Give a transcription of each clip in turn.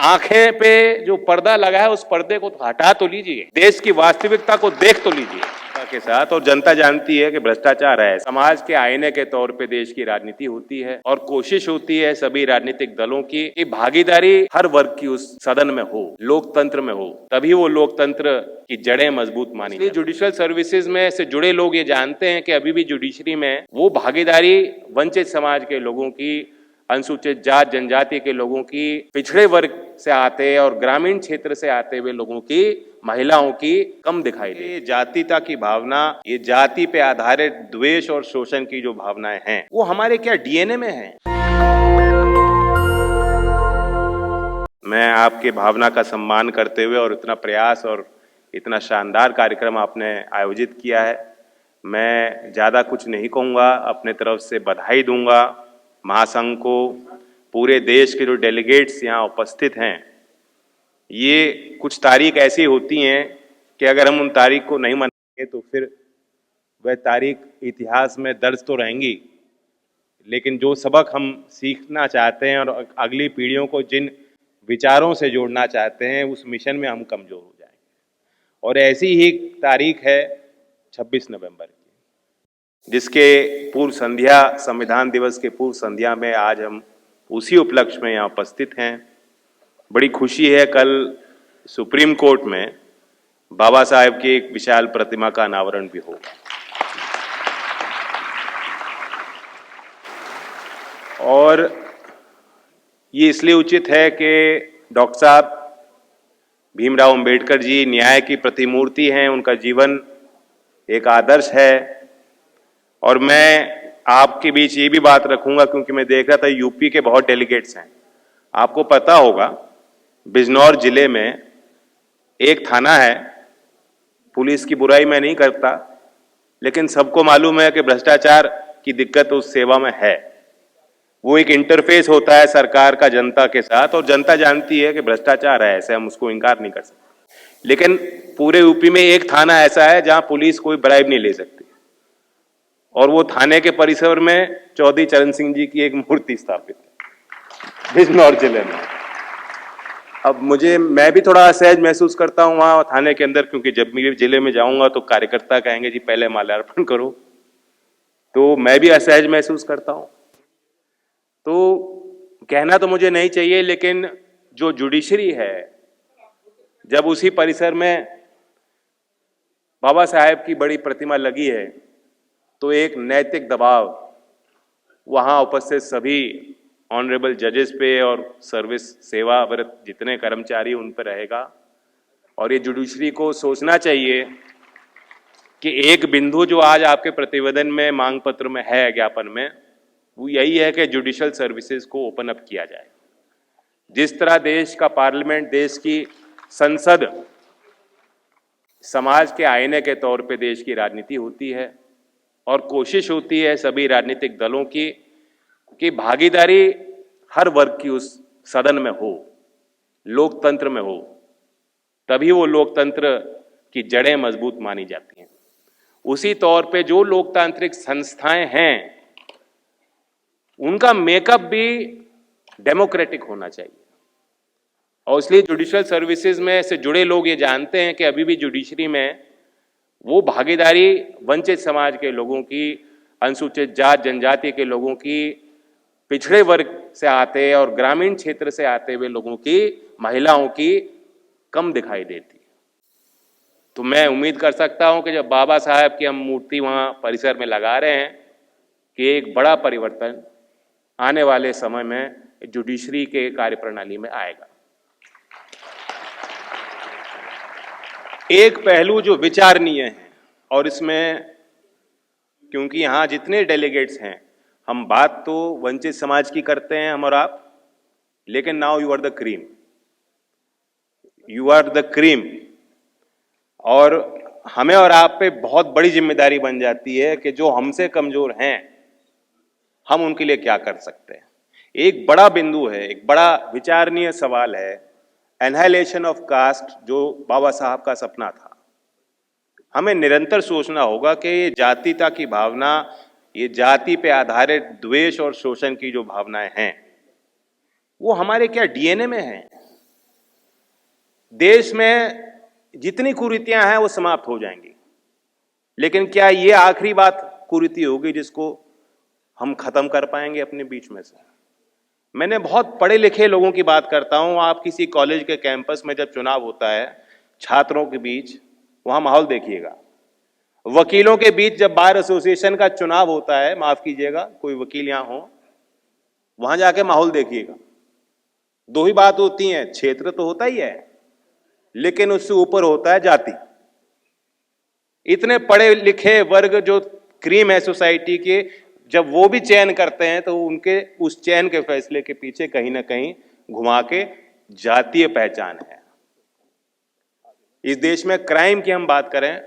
आंखें पे जो पर्दा लगा है उस पर्दे को तो हटा तो लीजिए, देश की वास्तविकता को देख तो लीजिए के साथ। और जनता जानती है कि भ्रष्टाचार है, समाज के आईने के तौर पे देश की राजनीति होती है और कोशिश होती है सभी राजनीतिक दलों की कि भागीदारी हर वर्ग की उस सदन में हो, लोकतंत्र में हो, तभी वो लोकतंत्र की जड़ें मजबूत मानी जाती है। जुडिशियल सर्विसेज में से जुड़े लोग ये जानते हैं कि अभी भी जुडिशरी में वो भागीदारी वंचित समाज के लोगों की, अनुसूचित जात जनजाति के लोगों की, पिछड़े वर्ग से आते और ग्रामीण क्षेत्र से आते हुए लोगों की, महिलाओं की कम दिखाई दे। ये जातीयता की भावना, ये जाति पे आधारित द्वेष और शोषण की जो भावनाएं हैं वो हमारे क्या डीएनए में है। मैं आपके भावना का सम्मान करते हुए और इतना प्रयास और इतना शानदार कार्यक्रम आपने आयोजित किया है, मैं ज्यादा कुछ नहीं कहूँगा। अपने तरफ से बधाई दूंगा महासंघ को, पूरे देश के जो डेलीगेट्स यहाँ उपस्थित हैं। ये कुछ तारीख ऐसी होती हैं कि अगर हम उन तारीख को नहीं मनाएंगे तो फिर वह तारीख इतिहास में दर्ज तो रहेंगी, लेकिन जो सबक हम सीखना चाहते हैं और अगली पीढ़ियों को जिन विचारों से जोड़ना चाहते हैं उस मिशन में हम कमजोर हो जाएंगे। और ऐसी ही तारीख है 26 नवंबर की, जिसके पूर्व संध्या, संविधान दिवस के पूर्व संध्या में आज हम उसी उपलक्ष्य में यहाँ उपस्थित हैं। बड़ी खुशी है, कल सुप्रीम कोर्ट में बाबा साहेब की एक विशाल प्रतिमा का अनावरण भी होगा। और ये इसलिए उचित है कि डॉक्टर साहब भीमराव अंबेडकर जी न्याय की प्रतिमूर्ति हैं, उनका जीवन एक आदर्श है। और मैं आपके बीच ये भी बात रखूंगा क्योंकि मैं देख रहा था यूपी के बहुत डेलीगेट्स हैं। आपको पता होगा बिजनौर जिले में एक थाना है, पुलिस की बुराई मैं नहीं करता, लेकिन सबको मालूम है कि भ्रष्टाचार की दिक्कत उस सेवा में है। वो एक इंटरफेस होता है सरकार का जनता के साथ, और जनता जानती है कि भ्रष्टाचार है, ऐसे हम उसको इनकार नहीं कर सकते। लेकिन पूरे यूपी में एक थाना ऐसा है जहां पुलिस कोई ब्राइब नहीं ले सकती, और वो थाने के परिसर में चौधरी चरण सिंह जी की एक मूर्ति स्थापित है बिजनौर जिले में। अब मैं भी थोड़ा असहज महसूस करता हूं वहां थाने के अंदर, क्योंकि जब भी जिले में जाऊंगा तो कार्यकर्ता कहेंगे जी पहले माल्यार्पण करो, तो मैं भी असहज महसूस करता हूं। तो कहना तो मुझे नहीं चाहिए, लेकिन जो जुडिशरी है, जब उसी परिसर में बाबा साहेब की बड़ी प्रतिमा लगी है तो एक नैतिक दबाव वहां उपस्थित सभी ऑनरेबल जजेस पे और सर्विस सेवारत जितने कर्मचारी उन पर रहेगा। और ये जुडिशरी को सोचना चाहिए कि एक बिंदु जो आज आपके प्रतिवेदन में, मांग पत्र में है, ज्ञापन में, वो यही है कि जुडिशियल सर्विसेज को ओपन अप किया जाए। जिस तरह देश का पार्लियामेंट, देश की संसद समाज के आईने के तौर पे देश की राजनीति होती है और कोशिश होती है सभी राजनीतिक दलों की कि भागीदारी हर वर्ग की उस सदन में हो, लोकतंत्र में हो, तभी वो लोकतंत्र की जड़ें मजबूत मानी जाती हैं। उसी तौर पे जो लोकतांत्रिक संस्थाएं हैं उनका मेकअप भी डेमोक्रेटिक होना चाहिए। और इसलिए जुडिशियल सर्विसेज में से जुड़े लोग ये जानते हैं कि अभी भी जुडिशरी में वो भागीदारी वंचित समाज के लोगों की, अनुसूचित जात जनजाति के लोगों की, पिछड़े वर्ग से आते और ग्रामीण क्षेत्र से आते हुए लोगों की, महिलाओं की कम दिखाई देती। तो मैं उम्मीद कर सकता हूं कि जब बाबा साहब की हम मूर्ति वहां परिसर में लगा रहे हैं कि एक बड़ा परिवर्तन आने वाले समय में जुडिशरी के कार्यप्रणाली में आएगा। एक पहलू जो विचारणीय है, और इसमें क्योंकि यहां जितने डेलीगेट्स हैं, हम बात तो वंचित समाज की करते हैं हम और आप, लेकिन now you are the cream, you are the cream. और हमें और आप पे बहुत बड़ी जिम्मेदारी बन जाती है कि जो हमसे कमजोर हैं हम उनके लिए क्या कर सकते हैं। एक बड़ा बिंदु है, एक बड़ा विचारणीय सवाल है एनहाइलेशन ऑफ कास्ट, जो बाबा साहब का सपना था। हमें निरंतर सोचना होगा कि ये जातीयता की भावना, ये जाति पे आधारित द्वेष और शोषण की जो भावनाएं हैं वो हमारे क्या डीएनए में है। देश में जितनी कुरीतियां हैं वो समाप्त हो जाएंगी, लेकिन क्या ये आखिरी बात कुरीति होगी जिसको हम खत्म कर पाएंगे अपने बीच में से? मैंने बहुत पढ़े लिखे लोगों की बात करता हूं। आप किसी कॉलेज के कैंपस में जब चुनाव होता है छात्रों के बीच, वहां माहौल देखिएगा। वकीलों के बीच जब बार एसोसिएशन का चुनाव होता है, माफ कीजिएगा कोई वकील यहां हो, वहां जाके माहौल देखिएगा। दो ही बात होती है, क्षेत्र तो होता ही है, लेकिन उससे ऊपर होता है जाति। इतने पढ़े लिखे वर्ग जो क्रीम है सोसाइटी के, जब वो भी चयन करते हैं तो उनके उस चयन के फैसले के पीछे कहीं ना कहीं घुमा के जातीय पहचान है। इस देश में क्राइम की हम बात करें,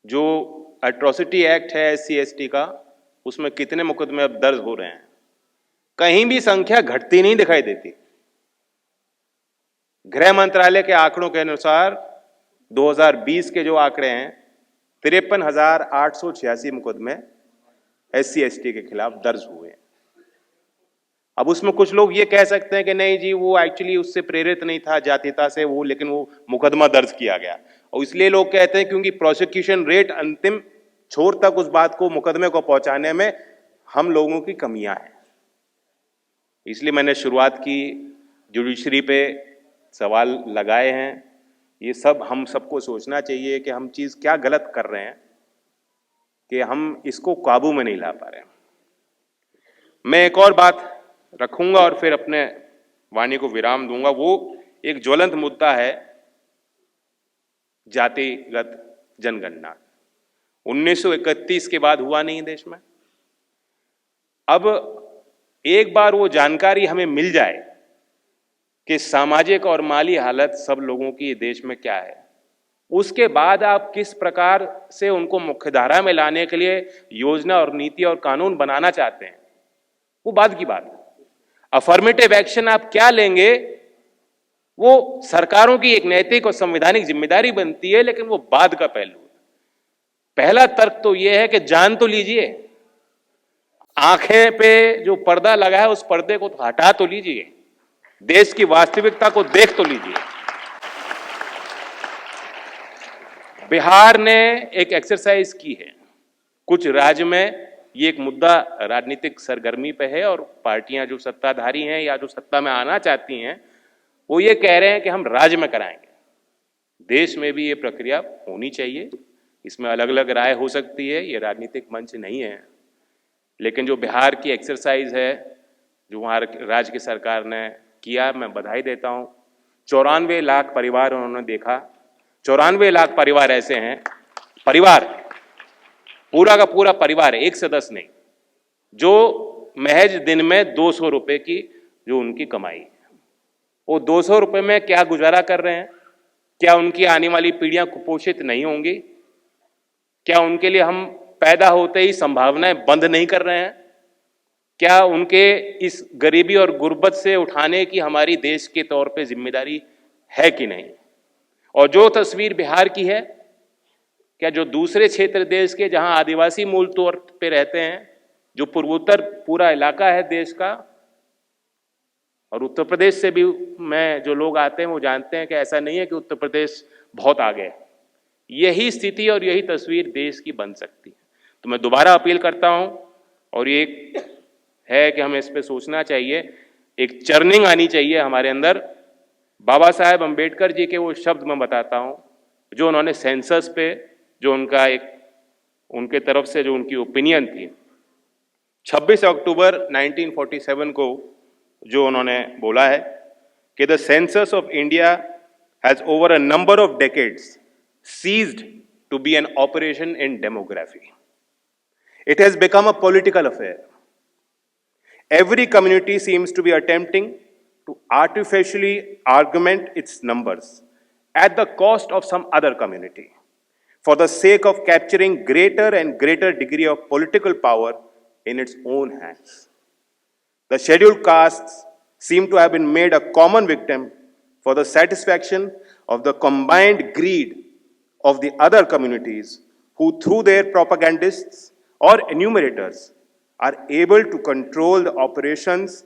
जो एट्रोसिटी एक्ट है SC ST का, उसमें कितने मुकदमे अब दर्ज हो रहे हैं? कहीं भी संख्या घटती नहीं दिखाई देती। गृह मंत्रालय के आंकड़ों के अनुसार 2020 के जो आंकड़े हैं, 53,886 मुकदमे SC ST के खिलाफ दर्ज हुए हैं। अब उसमें कुछ लोग ये कह सकते हैं कि नहीं जी, वो एक्चुअली उससे प्रेरित नहीं था जातीयता से वो, लेकिन वो मुकदमा दर्ज किया गया। और इसलिए लोग कहते हैं क्योंकि प्रोसिक्यूशन रेट अंतिम छोर तक उस बात को, मुकदमे को पहुंचाने में हम लोगों की कमियां हैं। इसलिए मैंने शुरुआत की, जुडिशरी पे सवाल लगाए हैं। ये सब हम सबको सोचना चाहिए कि हम चीज क्या गलत कर रहे हैं कि हम इसको काबू में नहीं ला पा रहे हैं। मैं एक और बात रखूंगा और फिर अपने वाणी को विराम दूंगा। वो एक ज्वलंत मुद्दा है जातिगत जनगणना। 1931 के बाद हुआ नहीं देश में। अब एक बार वो जानकारी हमें मिल जाए कि सामाजिक और माली हालत सब लोगों की देश में क्या है, उसके बाद आप किस प्रकार से उनको मुख्यधारा में लाने के लिए योजना और नीति और कानून बनाना चाहते हैं, वो बाद की बात है। अफर्मेटिव एक्शन आप क्या लेंगे, वो सरकारों की एक नैतिक और संवैधानिक जिम्मेदारी बनती है, लेकिन वो बाद का पहलू है। पहला तर्क तो यह है कि जान तो लीजिए, आंखें पे जो पर्दा लगा है उस पर्दे को तो हटा तो लीजिए, देश की वास्तविकता को देख तो लीजिए। बिहार ने एक एक्सरसाइज की है। कुछ राज्य में ये एक मुद्दा राजनीतिक सरगर्मी पे है और पार्टियां जो सत्ताधारी हैं या जो सत्ता में आना चाहती हैं, वो ये कह रहे हैं कि हम राज्य में कराएंगे। देश में भी ये प्रक्रिया होनी चाहिए। इसमें अलग अलग राय हो सकती है, ये राजनीतिक मंच नहीं है, लेकिन जो बिहार की एक्सरसाइज है, जो वहाँ राज्य की सरकार ने किया, मैं बधाई देता हूँ। 94 लाख परिवार उन्होंने देखा। 94 लाख परिवार ऐसे हैं, परिवार पूरा का पूरा परिवार है, एक सदस्य नहीं, जो महज दिन में 200 रुपए की जो उनकी कमाई है, वो 200 रुपए में क्या गुजारा कर रहे हैं? क्या उनकी आने वाली पीढ़ियां कुपोषित नहीं होंगी? क्या उनके लिए हम पैदा होते ही संभावनाएं बंद नहीं कर रहे हैं? क्या उनके इस गरीबी और गुर्बत से उठाने की हमारी देश के तौर पे जिम्मेदारी है कि नहीं? और जो तस्वीर बिहार की है, क्या जो दूसरे क्षेत्र देश के जहां आदिवासी मूल तौर पे रहते हैं, जो पूर्वोत्तर पूरा इलाका है देश का, और उत्तर प्रदेश से भी मैं जो लोग आते हैं वो जानते हैं कि ऐसा नहीं है कि उत्तर प्रदेश बहुत आगे है। यही स्थिति और यही तस्वीर देश की बन सकती है। तो मैं दोबारा अपील करता हूं, और ये है कि हमें इस पे सोचना चाहिए, एक चर्निंग आनी चाहिए हमारे अंदर। बाबा साहेब अंबेडकर जी के वो शब्द मैं बताता हूं, जो उन्होंने सेंसस पे, जो उनका एक, उनके तरफ से जो उनकी ओपिनियन थी, 26 अक्टूबर 1947 को जो उन्होंने बोला है कि the census of India has over a number of decades ceased to be an operation in demography. It has become a political affair. Every community seems to be attempting to artificially augment its numbers at the cost of some other community for the sake of capturing greater and greater degree of political power in its own hands. The scheduled castes seem to have been made a common victim for the satisfaction of the combined greed of the other communities who, through their propagandists or enumerators, are able to control the operations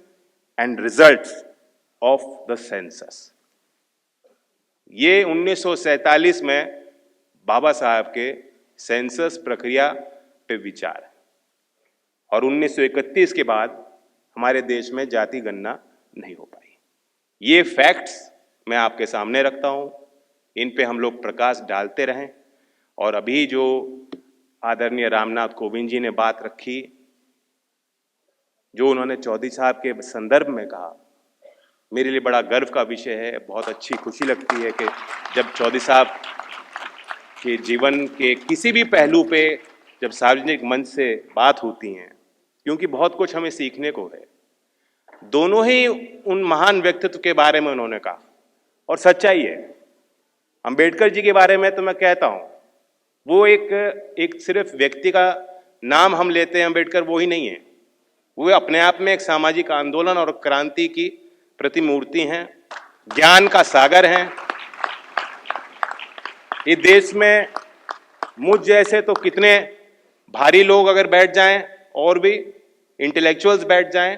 and results of the census. ये 1947 में बाबा साहब के census प्रक्रिया पे विचार है और 1931 के बाद हमारे देश में जाति गणना नहीं हो पाई। ये फैक्ट्स मैं आपके सामने रखता हूं, इन पे हम लोग प्रकाश डालते रहें। और अभी जो आदरणीय रामनाथ कोविंद जी ने बात रखी, जो उन्होंने चौधरी साहब के संदर्भ में कहा, मेरे लिए बड़ा गर्व का विषय है। बहुत अच्छी खुशी लगती है कि जब चौधरी साहब के जीवन के किसी भी पहलू पे जब सार्वजनिक मंच से बात होती हैं, क्योंकि बहुत कुछ हमें सीखने को है। दोनों ही उन महान व्यक्तित्व के बारे में उन्होंने कहा और सच्चाई है। अंबेडकर जी के बारे में तो मैं कहता हूं, वो एक सिर्फ व्यक्ति का नाम हम लेते हैं अंबेडकर, वो ही नहीं है। वो अपने आप में एक सामाजिक आंदोलन और क्रांति की प्रतिमूर्ति हैं, ज्ञान का सागर हैं। इस देश में मुझ जैसे तो कितने भारी लोग अगर बैठ जाएं, और भी इंटेलेक्चुअल्स बैठ जाएं,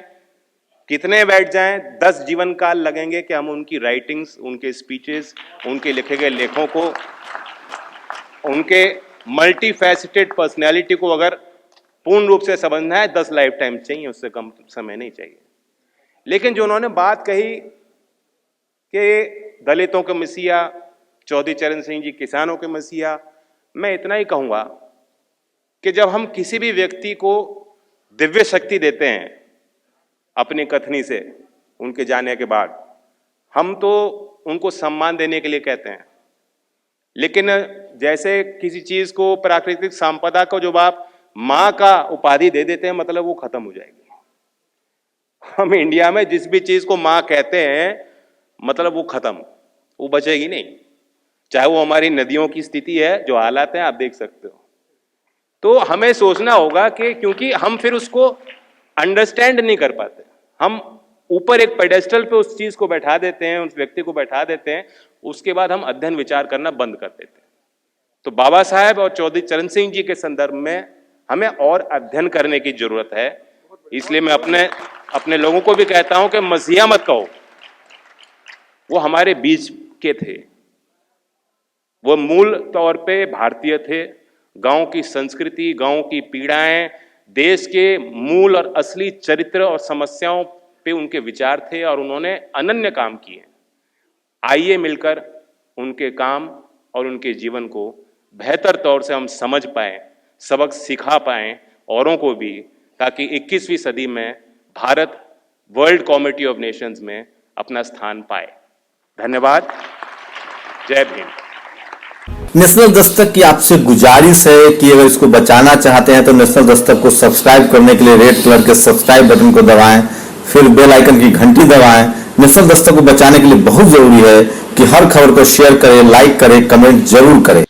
कितने बैठ जाएं, 10 जीवन काल लगेंगे कि हम उनकी राइटिंग्स, उनके स्पीचेस, उनके लिखे गए लेखों को, उनके मल्टी फैसेटेड पर्सनैलिटी को अगर पूर्ण रूप से समझना है 10 लाइफ टाइम चाहिए, उससे कम समय नहीं चाहिए। लेकिन जो उन्होंने बात कही कि दलितों के मसीहा चौधरी चरण सिंह जी किसानों के मसीहा, मैं इतना ही कहूंगा कि जब हम किसी भी व्यक्ति को दिव्य शक्ति देते हैं अपनी कथनी से, उनके जाने के बाद, हम तो उनको सम्मान देने के लिए कहते हैं। लेकिन जैसे किसी चीज को, प्राकृतिक संपदा को जब आप मां का उपाधि दे देते हैं, मतलब वो खत्म हो जाएगी। हम इंडिया में जिस भी चीज को मां कहते हैं, मतलब वो खत्म, वो बचेगी नहीं। चाहे वो हमारी नदियों की स्थिति है, जो हालात है आप देख सकते हो। तो हमें सोचना होगा कि क्योंकि हम फिर उसको अंडरस्टैंड नहीं कर पाते, हम ऊपर एक पेडेस्टल पे उस चीज को बैठा देते हैं, उस व्यक्ति को बैठा देते हैं, उसके बाद हम अध्ययन विचार करना बंद कर देते हैं। तो बाबा साहब और चौधरी चरण सिंह जी के संदर्भ में हमें और अध्ययन करने की जरूरत है। इसलिए मैं अपने लोगों को भी कहता हूं कि मसीहा मत कहो, वो हमारे बीच के थे, वो मूल तौर पे भारतीय थे। गांव की संस्कृति, गांव की पीड़ाएं, देश के मूल और असली चरित्र और समस्याओं पे उनके विचार थे और उन्होंने अनन्य काम किए। आइए मिलकर उनके काम और उनके जीवन को बेहतर तौर से हम समझ पाएं, सबक सिखा पाएं औरों को भी, ताकि 21वीं सदी में Bharat world comity of Nations में अपना स्थान पाए। धन्यवाद। जय भीम। नेशनल दस्तक की आपसे गुजारिश है कि अगर इसको बचाना चाहते हैं तो नेशनल दस्तक को सब्सक्राइब करने के लिए रेड कलर के सब्सक्राइब बटन को दबाएं, फिर बेल आइकन की घंटी दबाएं। नेशनल दस्तक को बचाने के लिए बहुत जरूरी है कि हर खबर को शेयर करें, लाइक करें, कमेंट जरूर करें।